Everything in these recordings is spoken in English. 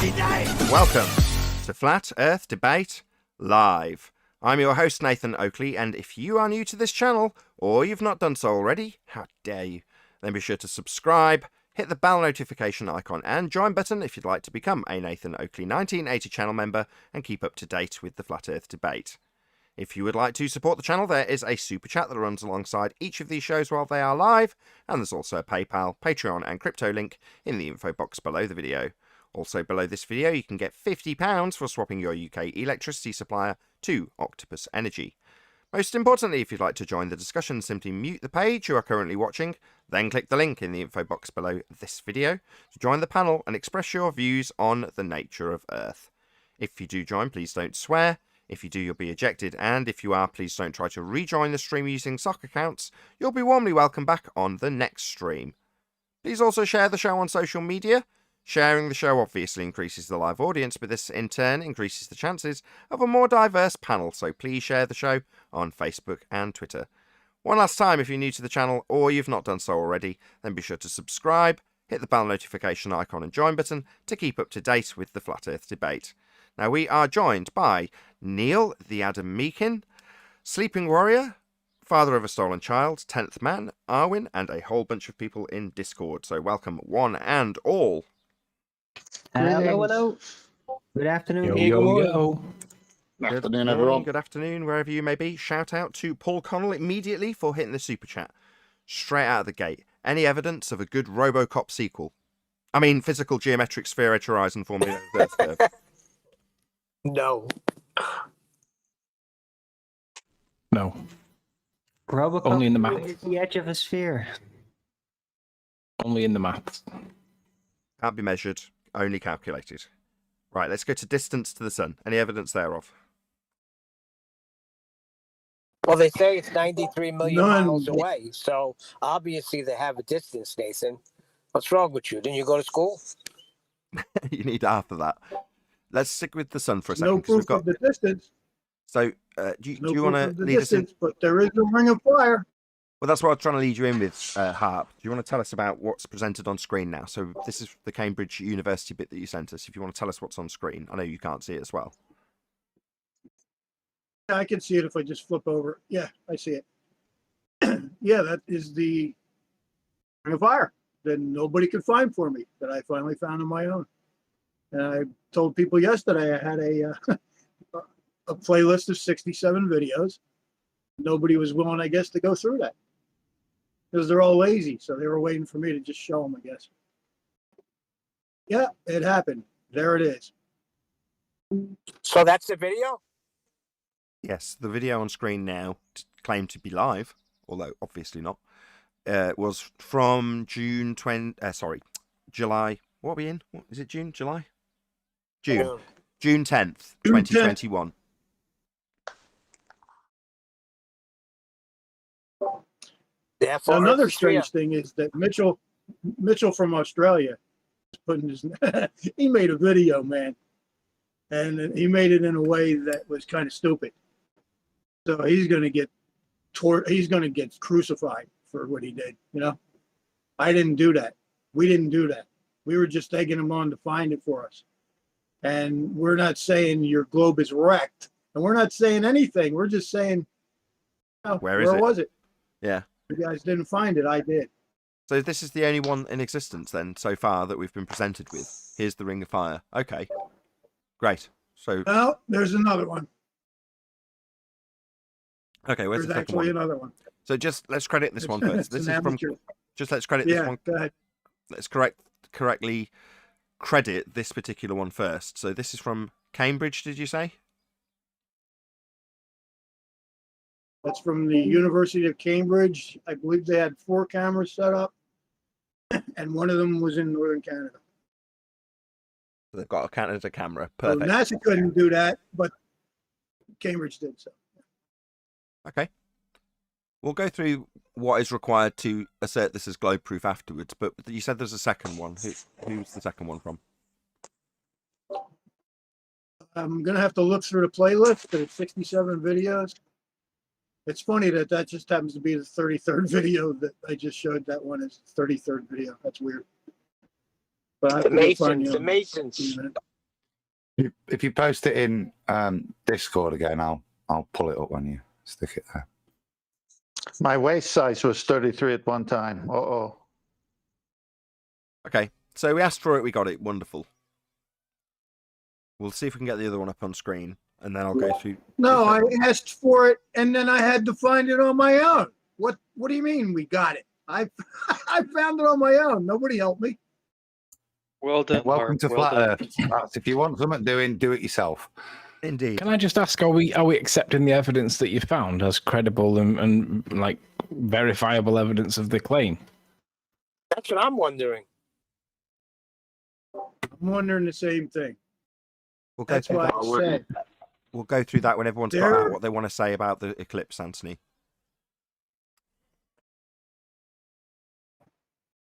Welcome to Flat Earth Debate Live. I'm your host, Nathan Oakley, and if you are new to this channel, or you've not done so already, how dare you, then be sure to subscribe, hit the bell notification icon and join button if you'd like to become a Nathan Oakley 1980 channel member and keep up to date with the Flat Earth Debate. If you would like to support the channel, there is a super chat that runs alongside each of these shows while they are live, and there's also a PayPal, Patreon and crypto link in the info box below the video. Also below this video you can get £50 for swapping your UK electricity supplier to Octopus Energy. Most importantly, if you'd like to join the discussion, simply mute the page you are currently watching, then click the link in the info box below this video to join the panel and express your views on the nature of Earth. If you do join, please don't swear. If you do, you'll be ejected, and if you are, please don't try to rejoin the stream using sock accounts. You'll be warmly welcome back on the next stream. Please also share the show on social media. Sharing the show obviously increases the live audience, but this in turn increases the chances of a more diverse panel, so please share the show on Facebook and Twitter. One last time, if you're new to the channel or you've not done so already, then be sure to subscribe, hit the bell notification icon and join button to keep up to date with the Flat Earth Debate. Now we are joined by Neil the Adam Meakin, Sleeping Warrior, Father of a Stolen Child, 10th Man, Arwin, and a whole bunch of people in Discord, so welcome one and all. Hello. Good afternoon. Good afternoon, everyone. Good afternoon, wherever you may be. Shout out to Paul Connell immediately for hitting the super chat. Straight out of the gate. Any evidence of a good RoboCop sequel? I mean, physical geometric sphere edge horizon formula. No. No. Robocop Only in the map. is the edge of a sphere. Only in the maths. Can't be measured, only calculated. Right, let's go to distance to the sun. Any evidence thereof? Well, they say it's 93 million miles away, so obviously they have a distance, Nathan. What's wrong with you? Didn't you go to school? You need half of that. Let's stick with the sun for a second. No proof of the distance. So, do you want to lead us in? But there is a ring of fire. Well, that's what I was trying to lead you in with, Harp. Do you want to tell us about what's presented on screen now? So this is the Cambridge University bit that you sent us. If you want to tell us what's on screen. I know you can't see it as well. Yeah, I can see it if I just flip over. Yeah, I see it. Yeah, that is the ring of fire that nobody could find for me, that I finally found on my own. And I told people yesterday I had a playlist of 67 videos. Nobody was willing, I guess, to go through that, because they're all lazy. So they were waiting for me to just show them, I guess. Yeah, it happened. There it is. So that's the video? Yes, the video on screen now, claimed to be live, although obviously not, was from July. What are we in? What, is it June? July? June 10th, 2021. Yeah, So another strange thing is that Mitchell from Australia is putting his he made a video, man, and he made it in a way that was kind of stupid. So he's going to get crucified for what he did. You know, I didn't do that. We didn't do that. We were just taking him on to find it for us. And we're not saying your globe is wrecked, and we're not saying anything. We're just saying, oh, where was it? Yeah. You guys didn't find it. I did. So this is the only one in existence then so far that we've been presented with. Here's the Ring of Fire. Okay. Great. So Oh, there's another one. okay, where's There's the second actually one? another one. So just let's credit this one first. This is from let's credit this one. Go ahead. Let's correctly credit this particular one first. So this is from Cambridge, did you say? That's from the University of Cambridge. I believe they had 4 cameras set up, and one of them was in northern Canada. They've got a Canada camera. So Perfect. NASA couldn't do that, but Cambridge did so. Okay. We'll go through what is required to assert this as globe proof afterwards, but you said there's a second one. Who's the second one from? I'm going to have to look through the playlist, but it's 67 videos. It's funny that just happens to be the 33rd video that I just showed. That one is 33rd video. That's weird. But I The Masons. If you post it in Discord again, I'll pull it up when you stick it there. My waist size was 33 at one time. Uh-oh. Okay, so we asked for it, we got it. Wonderful. We'll see if we can get the other one up on screen, and then I'll go through. No, I asked for it, and then I had to find it on my own. What do you mean we got it? I found it on my own. Nobody helped me. Well done. Welcome Mark. to Well Flat done. Earth. That's, if you want something doing, do it yourself. Indeed. Can I just ask, are we accepting the evidence that you found as credible and like verifiable evidence of the claim? That's what I'm wondering. I'm wondering the same thing. We'll go That's through why that. I said We'll go through that when everyone's got There- out what they want to say about the eclipse, Anthony.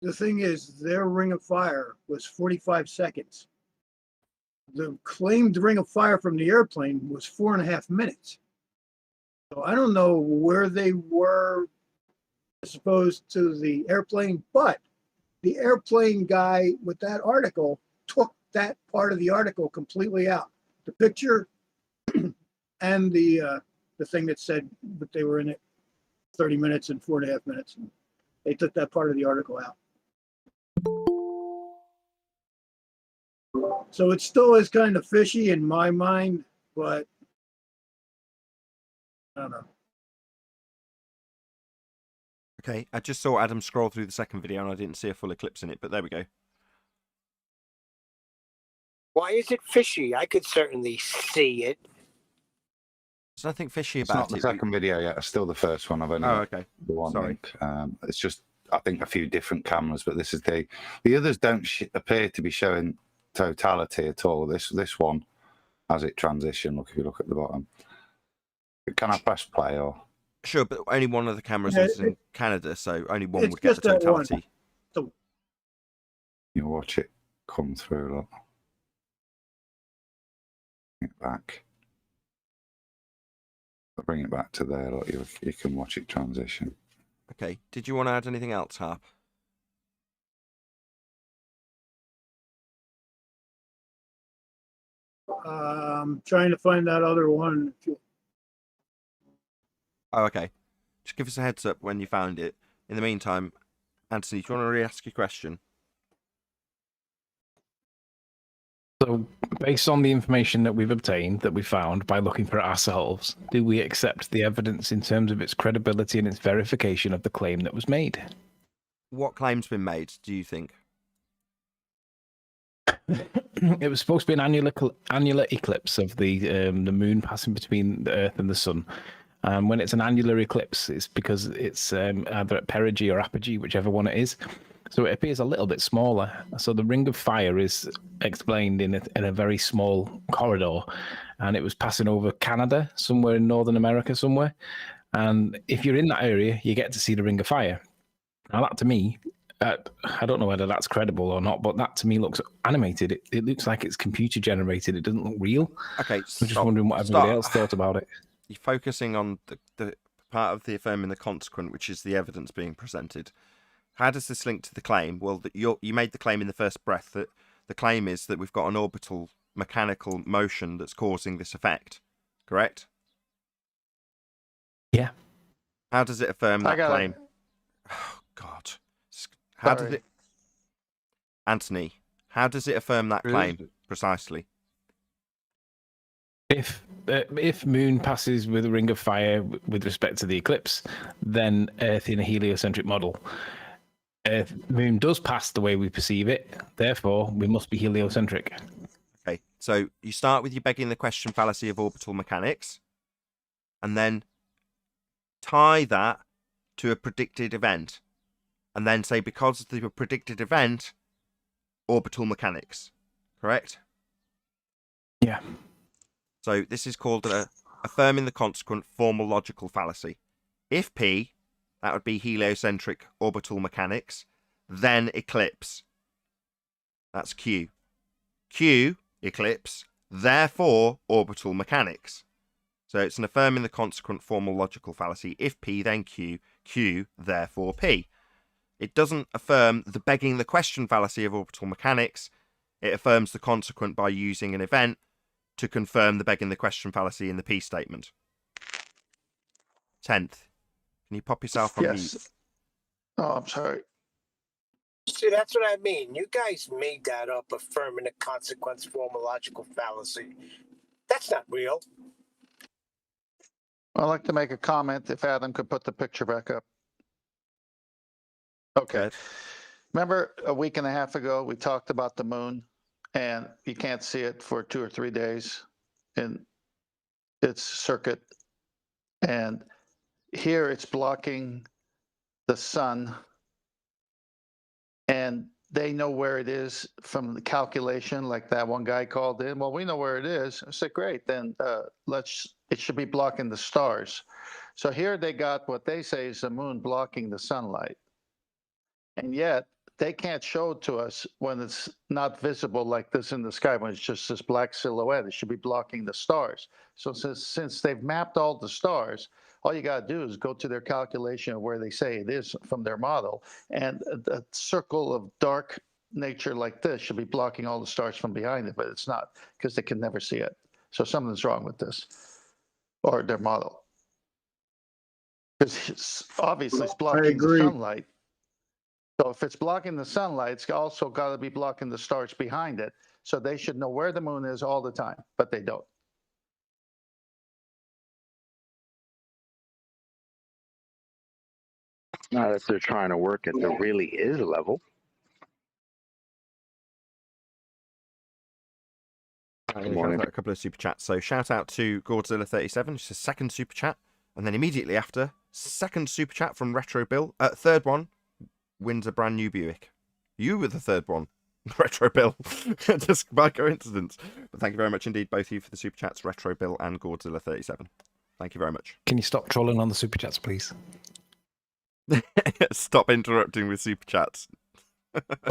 the thing is, their ring of fire was 45 seconds. The claimed ring of fire from the airplane was 4.5 minutes. So I don't know where they were as opposed to the airplane, but the airplane guy with that article took that part of the article completely out. The picture and the thing that said that they were in it 30 minutes and 4.5 minutes. They took that part of the article out. So it still is kind of fishy in my mind, but I don't know. Okay, I just saw Adam scroll through the second video and I didn't see a full eclipse in it, but there we go. Why is it fishy? I could certainly see it. There's nothing fishy It's not about the it. second video yet. It's still the first one. I've only Oh, got okay. the one Sorry. link. It's just, I think, a few different cameras, but this is the others don't appear to be showing totality at all. This one, as it transition, look, if you look at the bottom. Can I press play or? Sure, but only one of the cameras Yeah, was in Canada, so only one it's would get the just that one. totality. You watch it come through. Look. Bring it back. I'll bring it back to there. Look, you can watch it transition. Okay, did you want to add anything else, Harp? Trying to find that other one. Oh, okay. Just give us a heads up when you found it. In the meantime, Anthony, do you want to re-ask your question? So, based on the information that we've obtained, that we found by looking for it ourselves, do we accept the evidence in terms of its credibility and its verification of the claim that was made? What claim's been made, do you think? It was supposed to be an annular eclipse of the moon passing between the Earth and the Sun. When it's an annular eclipse, it's because it's either at perigee or apogee, whichever one it is. So it appears a little bit smaller. So the ring of fire is explained in a very small corridor, and it was passing over Canada, somewhere in Northern America, somewhere. And if you're in that area, you get to see the ring of fire. Now that to me, I don't know whether that's credible or not, but that to me looks animated. It looks like it's computer generated. It doesn't look real. Okay, I'm just wondering what everybody else thought about it. You're focusing on the part of the affirming the consequent, which is the evidence being presented. How does this link to the claim? Well, that you made the claim in the first breath that the claim is that we've got an orbital mechanical motion that's causing this effect, correct? Yeah. How does it affirm that claim? Oh, God. How does it... Anthony, how does it affirm that claim precisely? If Moon passes with a ring of fire with respect to the eclipse, then Earth in a heliocentric model. Moon does pass the way we perceive it, therefore we must be heliocentric. Okay, so you start with you begging the question fallacy of orbital mechanics, and then tie that to a predicted event, and then say because of the predicted event, orbital mechanics, correct? Yeah. So this is called affirming the consequent formal logical fallacy. If P, that would be heliocentric orbital mechanics, then eclipse. That's Q. Q, eclipse, therefore orbital mechanics. So it's an affirming the consequent formal logical fallacy. If P, then Q, Q, therefore P. It doesn't affirm the begging the question fallacy of orbital mechanics. It affirms the consequent by using an event to confirm the begging the question fallacy in the P statement? 10th. Can you pop yourself on mute? Yes. Oh, I'm sorry. See, that's what I mean. You guys made that up, affirming a consequence formological fallacy. That's not real. I'd like to make a comment if Adam could put the picture back up. Okay. Good. Remember a week and a half ago, we talked about the moon and you can't see it for 2 or 3 days in its circuit. And here it's blocking the sun. And they know where it is from the calculation, like that one guy called in. Well, we know where it is. I said, great, then it should be blocking the stars. So here they got what they say is the moon blocking the sunlight. And yet they can't show it to us when it's not visible like this in the sky, when it's just this black silhouette. It should be blocking the stars. So since they've mapped all the stars, all you got to do is go to their calculation of where they say it is from their model. And a circle of dark nature like this should be blocking all the stars from behind it, but it's not, because they can never see it. So something's wrong with this, or their model. Because obviously it's blocking the sunlight. So if it's blocking the sunlight, it's also got to be blocking the stars behind it. So they should know where the moon is all the time, but they don't. Not if they're trying to work at the really is level. I'm going to shout out a couple of super chats. So shout out to Godzilla37, just a second super chat. And then immediately after, second super chat from Retro Bill. Third one wins a brand new Buick. You were the third one, Retro Bill, just by coincidence. But thank you very much indeed, both of you, for the super chats, Retro Bill and Godzilla37. Thank you very much. Can you stop trolling on the super chats, please? Stop interrupting with super chats.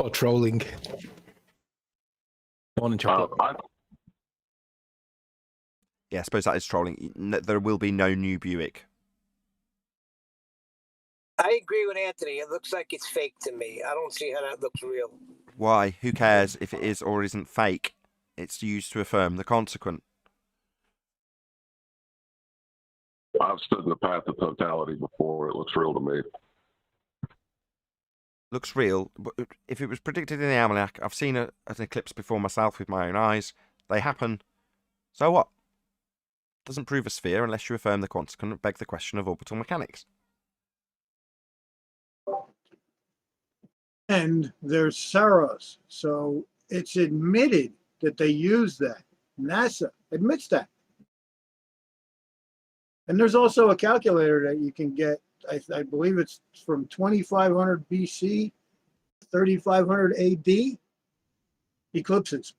Or trolling. Morning, chocolate. Yeah, I suppose that is trolling. There will be no new Buick. I agree with Anthony. It looks like it's fake to me. I don't see how that looks real. Why? Who cares if it is or isn't fake? It's used to affirm the consequent. I've stood in the path of totality before. It looks real to me. Looks real. If it was predicted in the almanac, I've seen an eclipse before myself with my own eyes. They happen. So what? Doesn't prove a sphere unless you affirm the consequent, beg the question of orbital mechanics. And there's Saros. So it's admitted that they use that. NASA admits that. And there's also a calculator that you can get. I believe it's from 2500 BC, 3500 AD, eclipses.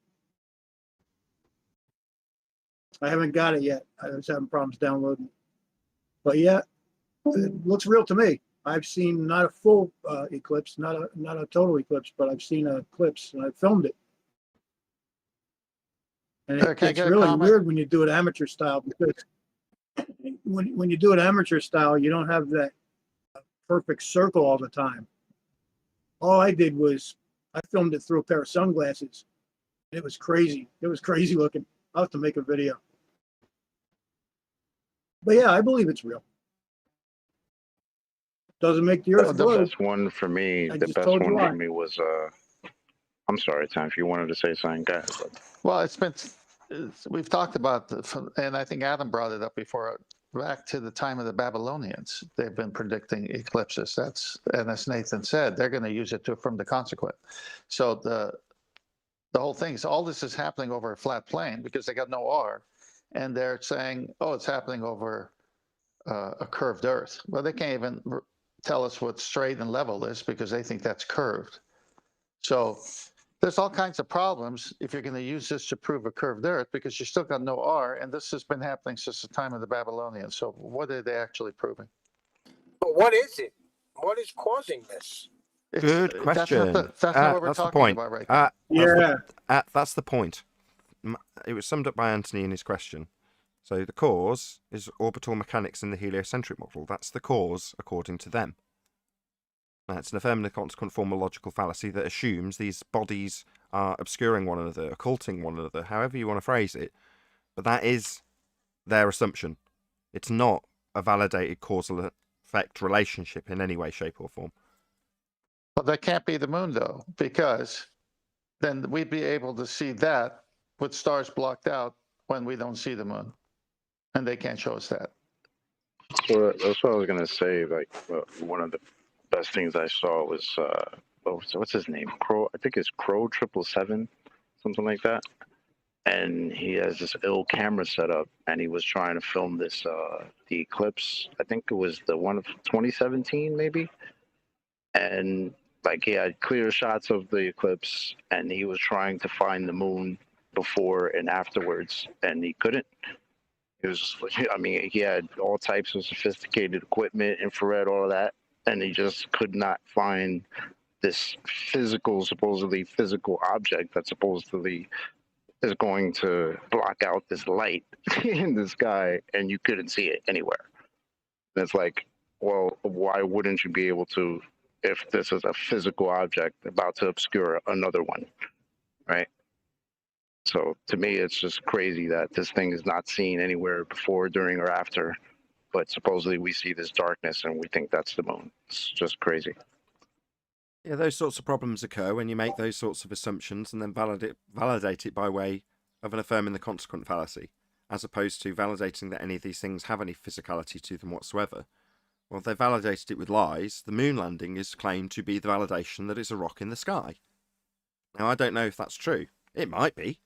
I haven't got it yet. I was having problems downloading it. But yeah, it looks real to me. I've seen not a full eclipse, not a total eclipse, but I've seen an eclipse and I filmed it. And it's really weird when you do it amateur style, because when you do it amateur style, you don't have that perfect circle all the time. All I did was I filmed it through a pair of sunglasses. It was crazy. It was crazy looking. I'll have to make a video. But yeah, I believe it's real. Doesn't make the earth The glow. best one for me, the best one for me was I'm sorry, Tom, if you wanted to say something, go ahead. Well, we've talked about, and I think Adam brought it up before, back to the time of the Babylonians. They've been predicting eclipses. And as Nathan said, they're going to use it to affirm the consequent. So the whole thing is, all this is happening over a flat plane because they got no R. And they're saying, oh, it's happening over a curved earth. Well, they can't even tell us what straight and level is because they think that's curved. So there's all kinds of problems if you're going to use this to prove a curved earth, because you still got no R, and this has been happening since the time of the Babylonians. So what are they actually proving? But what is it? What is causing this? Good question. That's not what we're talking about right now. That's the point. It was summed up by Anthony in his question. So the cause is orbital mechanics in the heliocentric model. That's the cause, according to them. It's an affirmative consequent form of logical fallacy that assumes these bodies are obscuring one another, occulting one another, however you want to phrase it. But that is their assumption. It's not a validated causal effect relationship in any way, shape, or form. Well, that can't be the moon, though, because then we'd be able to see that with stars blocked out when we don't see the moon, and they can't show us that. So that's what I was gonna say. Like, one of the best things I saw was what's his name? Crow. I think it's Crow 777, something like that. And he has this ill camera set up, and he was trying to film this the eclipse. I think it was the one of 2017, maybe. And like he had clear shots of the eclipse, and he was trying to find the moon before and afterwards, and he couldn't. It was, I mean, he had all types of sophisticated equipment, infrared, all of that, and he just could not find this supposedly physical object that supposedly is going to block out this light in the sky, and you couldn't see it anywhere. And it's like, well, why wouldn't you be able to, if this is a physical object about to obscure another one, right? So to me, it's just crazy that this thing is not seen anywhere before, during, or after, but supposedly we see this darkness and we think that's the moon. It's just crazy. Yeah, those sorts of problems occur when you make those sorts of assumptions and then validate it by way of an affirming the consequent fallacy, as opposed to validating that any of these things have any physicality to them whatsoever. Well, if they validated it with lies, the moon landing is claimed to be the validation that it's a rock in the sky. Now, I don't know if that's true. It might be,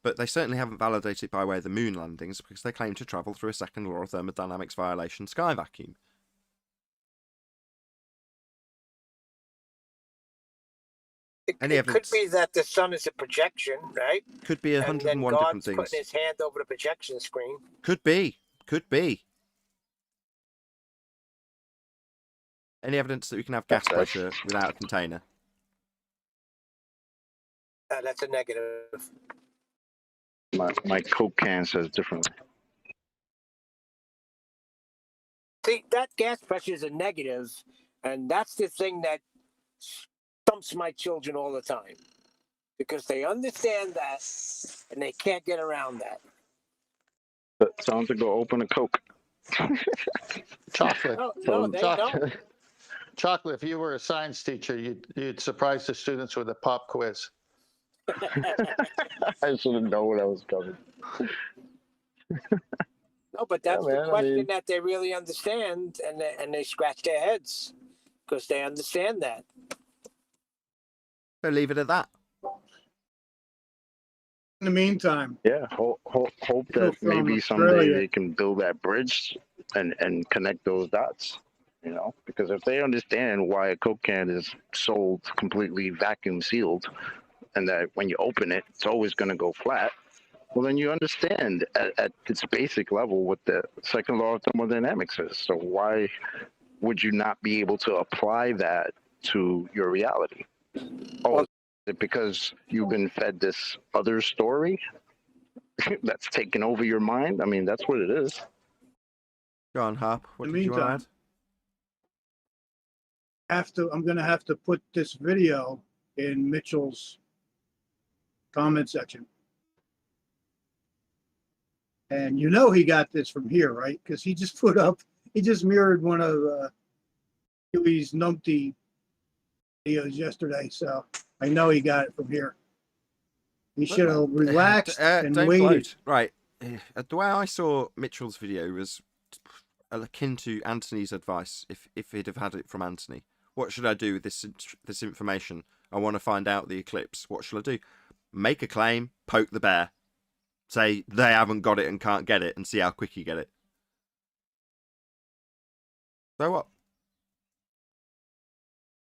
but they certainly haven't validated it by way of the moon landings because they claim to travel through a second law of thermodynamics violation sky vacuum. It could be that the sun is a projection, right? Could be 101 and then different God's things. putting his hand over the projection screen. Could be. Could be. Any evidence that we can have gas pressure without a container? That's a negative. My Coke can says differently. See, that gas pressure is a negative, and that's the thing that stumps my children all the time, because they understand that and they can't get around that. But sounds to go open a Coke. Chocolate. No, they don't. Chocolate. If you were a science teacher, you'd surprise the students with a pop quiz. I should have known I was coming. No, but that's the question that they really understand, and they scratch their heads because they understand that. So leave it at that. In the meantime, Yeah, hope that from maybe someday Australia. they can build that bridge and connect those dots. You know, because if they understand why a Coke can is sold completely vacuum sealed, and that when you open it, it's always going to go flat, well, then you understand at its basic level what the second law of thermodynamics is. So why would you not be able to apply that to your reality? Oh, is it because you've been fed this other story that's taken over your mind? I mean, that's what it is. Go on, Harp. What In the did you want to meantime, add? I'm going to have to put this video in Mitchell's comment section. And you know he got this from here, right? Because he just mirrored one of Huey's numpty videos yesterday. So I know he got it from here. He should have relaxed and don't waited. gloat. Right. The way I saw Mitchell's video was akin to Anthony's advice, if he'd have had it from Anthony. What should I do with this information? I want to find out the eclipse. What shall I do? Make a claim, poke the bear. Say they haven't got it and can't get it, and see how quick you get it. So what?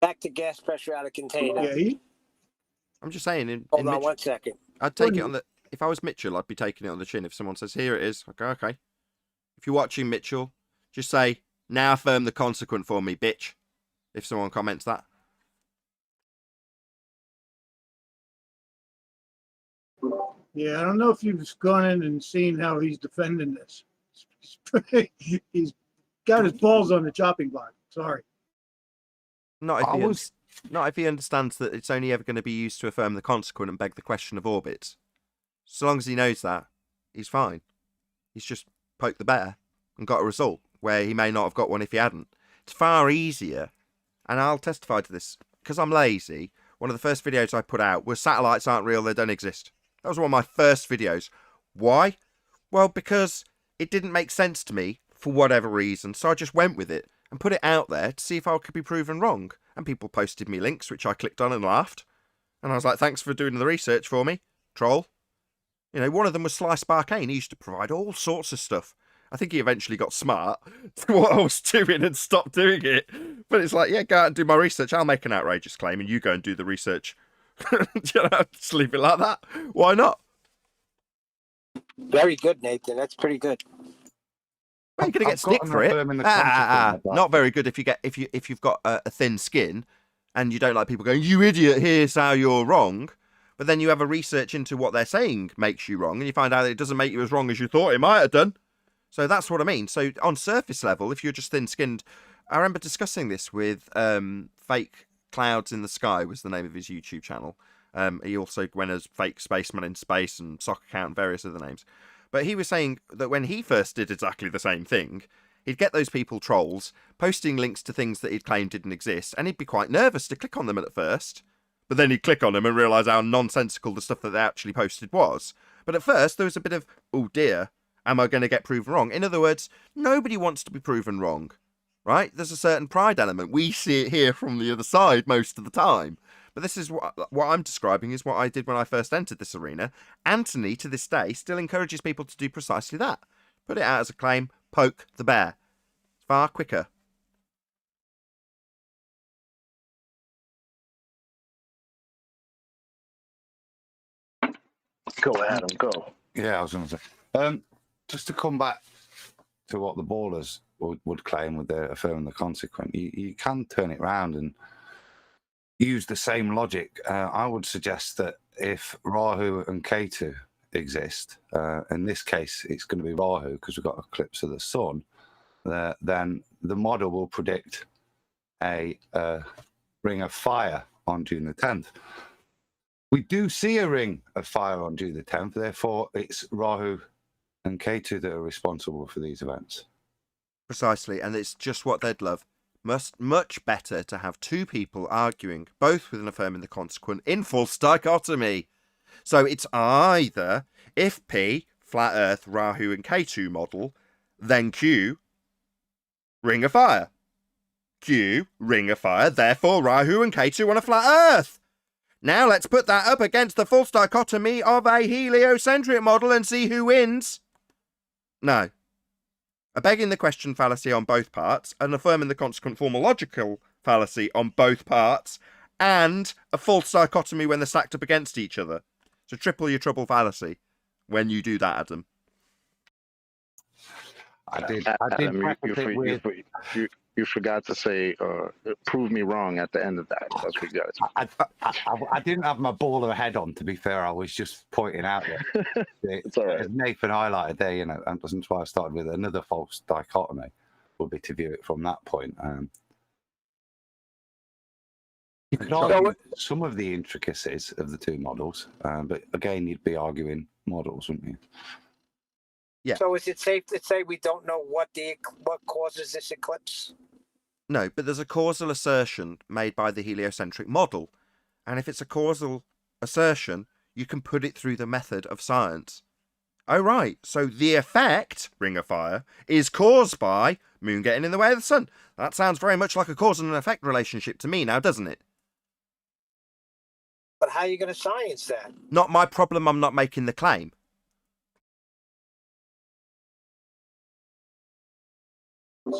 Back to gas pressure out of container. Yeah, I'm just saying. Hold on 1 second. I'd take it on the. If I was Mitchell, I'd be taking it on the chin. If someone says, "Here it is," I go, "Okay." If you're watching Mitchell, just say, "Now affirm the consequent for me, bitch." If someone comments that. Yeah, I don't know if you've gone in and seen how he's defending this. He's got his balls on the chopping block. Sorry. Not if he understands that it's only ever going to be used to affirm the consequent and beg the question of orbits. So long as he knows that, he's fine. He's just poked the bear and got a result where he may not have got one if he hadn't. It's far easier, and I'll testify to this, because I'm lazy. One of the first videos I put out was satellites aren't real, they don't exist. That was one of my first videos. Why? Well, because it didn't make sense to me for whatever reason, so I just went with it and put it out there to see if I could be proven wrong. And people posted me links, which I clicked on and laughed. And I was like, thanks for doing the research for me, troll. You know, one of them was Sly Sparkane. He used to provide all sorts of stuff. I think he eventually got smart to what I was doing and stopped doing it. But it's like, yeah, go out and do my research. I'll make an outrageous claim and you go and do the research. Just leave it like that. Why not? Very good, Nathan. That's pretty good. Well, you're going to get stick for it. Not very good if you've got a thin skin and you don't like people going, you idiot, here's how you're wrong. But then you have a research into what they're saying makes you wrong, and you find out that it doesn't make you as wrong as you thought it might have done. So that's what I mean. So on surface level, if you're just thin-skinned, I remember discussing this with Fake Clouds in the Sky was the name of his YouTube channel. He also went as Fake Spaceman in Space and Sock Account and various other names. But he was saying that when he first did exactly the same thing, he'd get those people trolls posting links to things that he'd claimed didn't exist, and he'd be quite nervous to click on them at first. But then he'd click on them and realise how nonsensical the stuff that they actually posted was. But at first, there was a bit of, oh dear, am I going to get proven wrong? In other words, nobody wants to be proven wrong, right? There's a certain pride element. We see it here from the other side most of the time. But this is what I'm describing is what I did when I first entered this arena. Anthony, to this day, still encourages people to do precisely that. Put it out as a claim, poke the bear. Far quicker. Go, Adam, go. Yeah, I was going to say. Just to come back to what the ballers would claim with their affirming the consequent, you can turn it around and use the same logic. I would suggest that if Rahu and Ketu exist, in this case, it's going to be Rahu because we've got eclipse of the sun, then the model will predict a ring of fire on June the 10th. We do see a ring of fire on June the 10th, therefore it's Rahu and Ketu that are responsible for these events. Precisely, and it's just what they'd love. Much better to have two people arguing, both with an affirming the consequent, in false dichotomy. So it's either, if P, flat earth, Rahu and Ketu model, then Q, ring of fire. Q, ring of fire, therefore Rahu and Ketu on a flat earth. Now let's put that up against the false dichotomy of a heliocentric model and see who wins. No. A begging the question fallacy on both parts, an affirming the consequent formal logical fallacy on both parts, and a false dichotomy when they're stacked up against each other. So triple your trouble fallacy when you do that, Adam. Adam, you forgot to say, prove me wrong at the end of that. That's what you got to say. I didn't have my baller head on, to be fair. I was just pointing out that It's all right. as Nathan highlighted there, and that's why I started with another false dichotomy, would be to view it from that point. You could argue some of the intricacies of the two models, but again, you'd be arguing models, wouldn't you? Yeah. So is it safe to say we don't know what causes this eclipse? No, but there's a causal assertion made by the heliocentric model. And if it's a causal assertion, you can put it through the method of science. Oh, right. So the effect, ring of fire, is caused by moon getting in the way of the sun. That sounds very much like a cause and effect relationship to me now, doesn't it? But how are you going to science that? Not my problem. I'm not making the claim.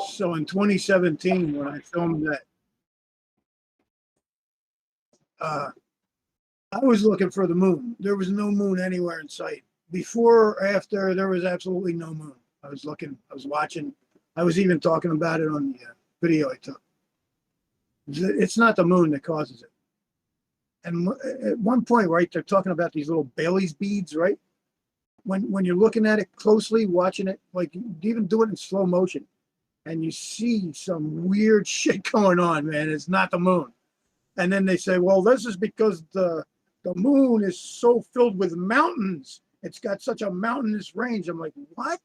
So in 2017, when I filmed that, I was looking for the moon. There was no moon anywhere in sight. Before or after, there was absolutely no moon. I was looking, I was watching. I was even talking about it on the video I took. It's not the moon that causes it. And at one point, right, they're talking about these little Bailey's beads, right? When you're looking at it closely, watching it, like even do it in slow motion, and you see some weird shit going on, man. It's not the moon. And then they say, well, this is because the moon is so filled with mountains It's got such a mountainous range. I'm like, what?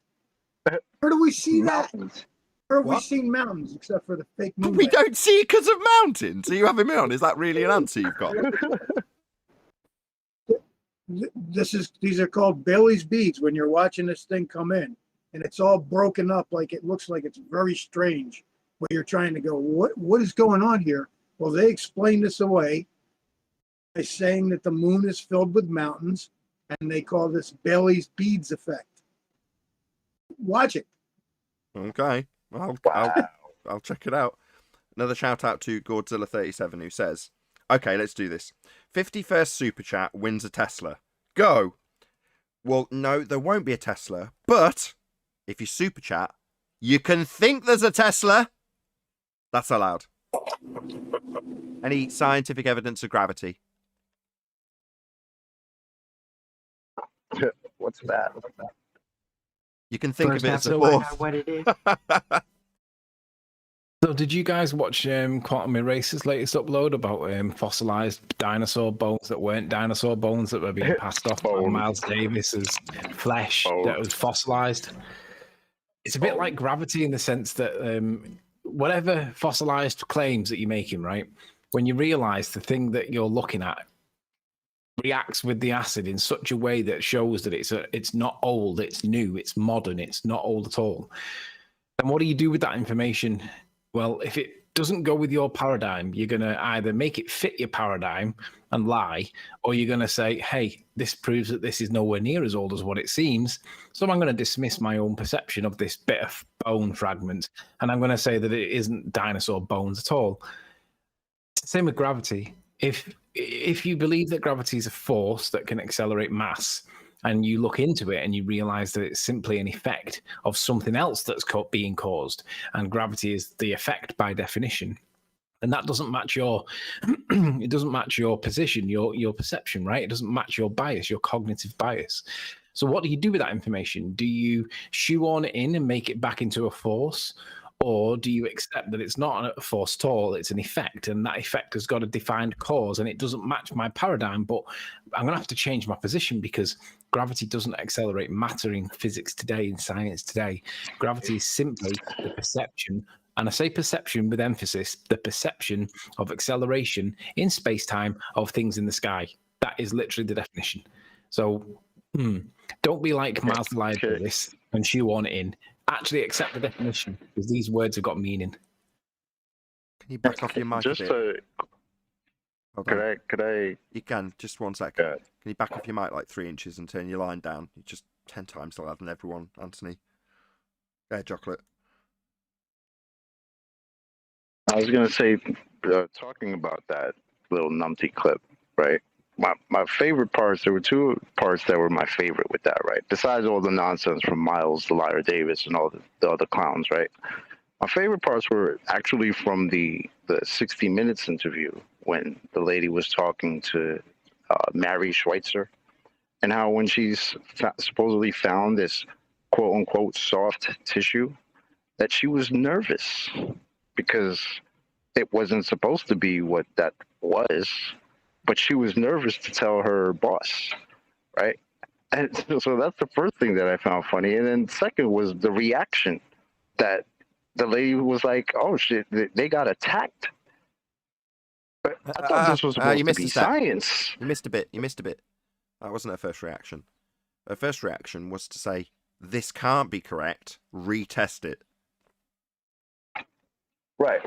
Where do we see that? Mountains. Where have we What? seen mountains except for the fake But moon? we landing? don't see it because of mountains. Are you having me on? Is that really an answer you've got? These are called Bailey's beads when you're watching this thing come in, and it's all broken up, like it looks like it's very strange. Where you're trying to go, what is going on here? Well, they explain this away by saying that the moon is filled with mountains, and they call this Bailey's beads effect. Watch it. Okay. I'll check it out. Another shout out to Godzilla37 who says, okay, let's do this. 51st Super Chat wins a Tesla. Go. Well, no, there won't be a Tesla, but if you Super Chat, you can think there's a Tesla. That's allowed. Any scientific evidence of gravity? What's that? You can think First of it have as a to find force. out what it is. So, did you guys watch Quantum Eraser's latest upload about fossilized dinosaur bones that weren't dinosaur bones that were being passed off by Bones. Miles Davis's flesh that Bones. was fossilized? It's a bit like gravity in the sense that whatever fossilized claims that you're making, right? When you realize the thing that you're looking at reacts with the acid in such a way that shows that it's not old, it's new, it's modern, it's not old at all. And what do you do with that information? Well, if it doesn't go with your paradigm, you're going to either make it fit your paradigm and lie, or you're going to say, hey, this proves that this is nowhere near as old as what it seems. So I'm going to dismiss my own perception of this bit of bone fragment, and I'm going to say that it isn't dinosaur bones at all. It's the same with gravity. If you believe that gravity is a force that can accelerate mass, and you look into it and you realize that it's simply an effect of something else that's being caused, and gravity is the effect by definition, and that doesn't match your it doesn't match your position, your perception, right? It doesn't match your bias, your cognitive bias. So what do you do with that information? Do you shoehorn it in and make it back into a force? Or do you accept that it's not a force at all, it's an effect, and that effect has got a defined cause, and it doesn't match my paradigm, but I'm going to have to change my position because gravity doesn't accelerate matter in physics today, in science today. Gravity is simply the perception, and I say perception with emphasis, the perception of acceleration in space-time of things in the sky. That is literally the definition. So don't be like Miles Davis and shoehorn it in. Actually accept the definition, because these words have got meaning. Can you back off your mic Just a bit? to, Hold on. could I? You can. Just 1 second. Good. Can you back off your mic like 3 inches and turn your line down? You're just 10 times louder than everyone, Anthony. Go ahead, Chocolate. I was gonna say, talking about that little numpty clip, right? My favorite parts. There were 2 parts that were my favorite with that, right? Besides all the nonsense from Miles, the Liar Davis, and all the other clowns, right? My favorite parts were actually from the 60 Minutes interview when the lady was talking to Mary Schweitzer, and how when she's supposedly found this quote unquote soft tissue, that she was nervous because it wasn't supposed to be what that was, but she was nervous to tell her boss, right? And so that's the first thing that I found funny. And then second was the reaction that the lady was like, oh shit, they got attacked. But I thought this was supposed to be science. You missed a bit. That wasn't her first reaction. Her first reaction was to say, this can't be correct, retest it. Right.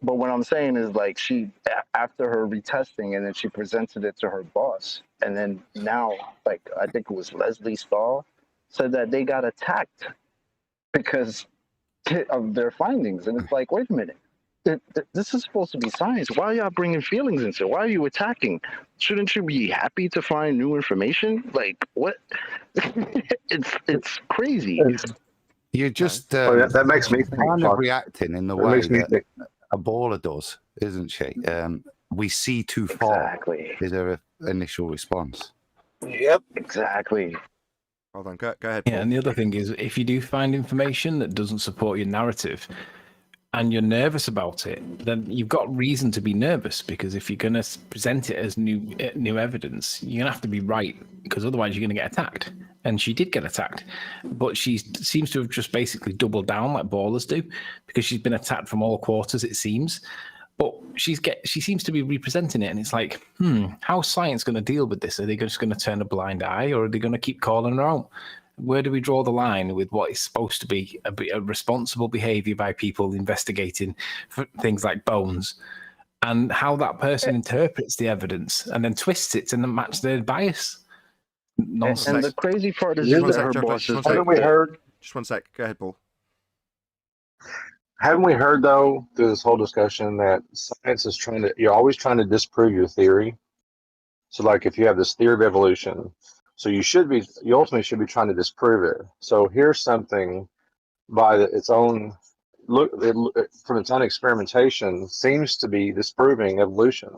But what I'm saying is, like, she, after her retesting, and then she presented it to her boss, and then now, like, I think it was Leslie Stahl, said that they got attacked because of their findings. And it's like, wait a minute, this is supposed to be science. Why are y'all bringing feelings into it? Why are you attacking? Shouldn't you be happy to find new information? Like, what? it's crazy. You're just that makes me think. kind of reacting in the way makes me that think. a baller does, isn't she? We see too far. Exactly. Is her initial response? Yep. Exactly. Hold on, go ahead. Yeah, Paul. and the other thing is, if you do find information that doesn't support your narrative, and you're nervous about it, then you've got reason to be nervous, because if you're going to present it as new evidence, you're going to have to be right, because otherwise you're going to get attacked. And she did get attacked, but she seems to have just basically doubled down like ballers do, because she's been attacked from all quarters, it seems. But she seems to be representing it, and it's like, how's science going to deal with this? Are they just going to turn a blind eye, or are they going to keep calling her out? Where do we draw the line with what is supposed to be a responsible behavior by people investigating for things like bones, and how that person interprets the evidence and then twists it to match their bias? Nonsense. And the crazy part is Just one that sec, her John, boss just is one sec. Haven't we heard? Just one sec. Go ahead, Paul. Haven't we heard though through this whole discussion that science is you're always trying to disprove your theory. So like if you have this theory of evolution, so you ultimately should be trying to disprove it. So here's something by its own from its own experimentation seems to be disproving evolution.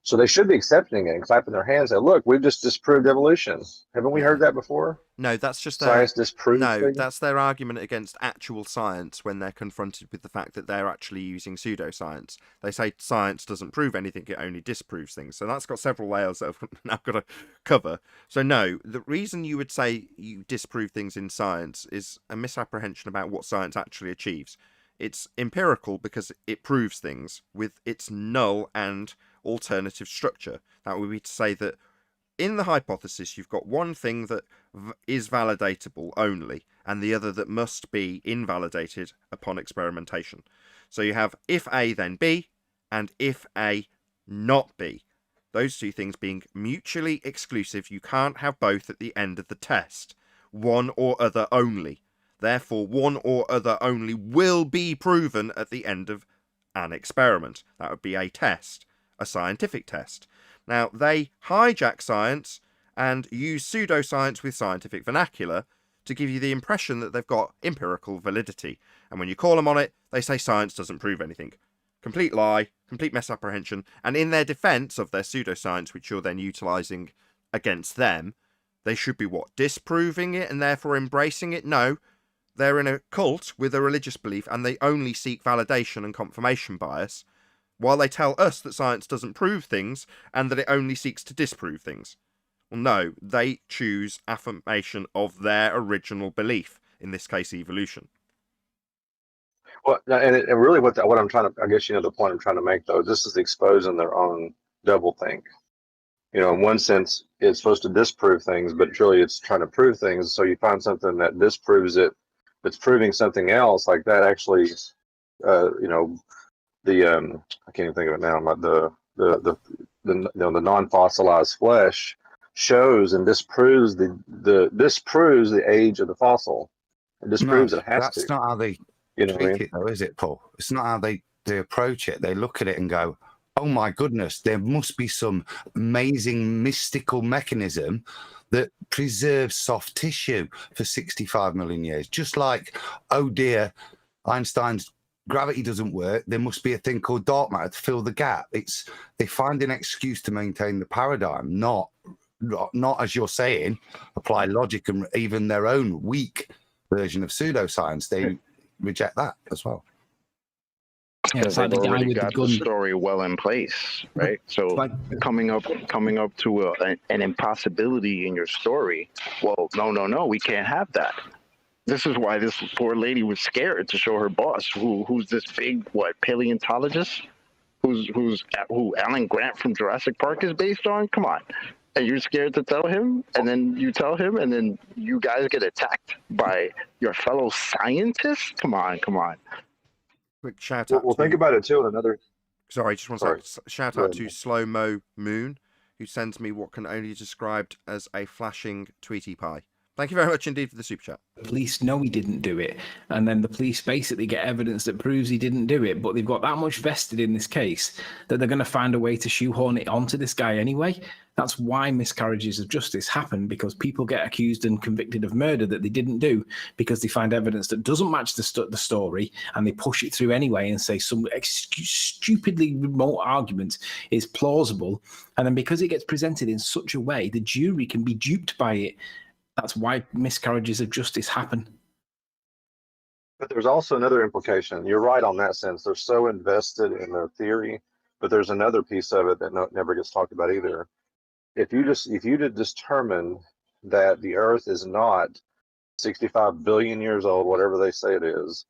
So they should be accepting it and clapping their hands and look, we've just disproved evolution. Haven't we heard that before? No, that's just Science disproves things? that's their argument against actual science when they're confronted with the fact that they're actually using pseudoscience. They say science doesn't prove anything, it only disproves things. So that's got several layers that I've now got to cover. So no, the reason you would say you disprove things in science is a misapprehension about what science actually achieves. It's empirical because it proves things with its null and alternative structure. That would be to say that in the hypothesis you've got one thing that is validatable only and the other that must be invalidated upon experimentation. So you have if A then B and if A not B. Those two things being mutually exclusive. You can't have both at the end of the test. One or other only. Therefore one or other only will be proven at the end of an experiment. That would be a test. A scientific test. Now, they hijack science and use pseudoscience with scientific vernacular to give you the impression that they've got empirical validity. And when you call them on it, they say science doesn't prove anything. Complete lie, complete misapprehension. And in their defense of their pseudoscience, which you're then utilizing against them, they should be what? Disproving it and therefore embracing it? No. They're in a cult with a religious belief and they only seek validation and confirmation bias, while they tell us that science doesn't prove things and that it only seeks to disprove things. Well, no, they choose affirmation of their original belief, in this case, evolution. Well, and really what I'm trying to, I guess, the point I'm trying to make, though, this is exposing their own doublethink. In one sense, it's supposed to disprove things, but really it's trying to prove things. So you find something that disproves it, that's proving something else, like that actually, I can't even think of it now. The non-fossilized flesh shows and disproves the age of the fossil. It disproves it has to. That's not how they treat it, though, is it, Paul? It's not how they approach it. They look at it and go, "Oh my goodness, there must be some amazing mystical mechanism that preserves soft tissue for 65 million years." Just like, oh dear, Einstein's gravity doesn't work, there must be a thing called dark matter to fill the gap. They find an excuse to maintain the paradigm, not as you're saying, apply logic and even their own weak version of pseudoscience. They reject that as well. Yeah, it's They've like the guy already with the got gun. the story well in place, right? So like- coming up to an impossibility in your story. Well, no, we can't have that. This is why this poor lady was scared to show her boss, who's this big paleontologist, who Alan Grant from Jurassic Park is based on. Come on, and you're scared to tell him, and then you tell him, and then you guys get attacked by your fellow scientists. Come on. Quick shout out. Well, think about it too. Sorry, just one second. Shout out to Slow Mo Moon, who sends me what can only be described as a flashing Tweety Pie. Thank you very much indeed for the super chat. The police know he didn't do it, and then the police basically get evidence that proves he didn't do it, but they've got that much vested in this case that they're going to find a way to shoehorn it onto this guy anyway. That's why miscarriages of justice happen, because people get accused and convicted of murder that they didn't do because they find evidence that doesn't match the story, and they push it through anyway and say some stupidly remote argument is plausible, and then because it gets presented in such a way, the jury can be duped by it. That's why miscarriages of justice happen. But there's also another implication. You're right on that sense. They're so invested in their theory, but there's another piece of it that never gets talked about either. If you determine that the Earth is not 65 billion years old, whatever they say it is,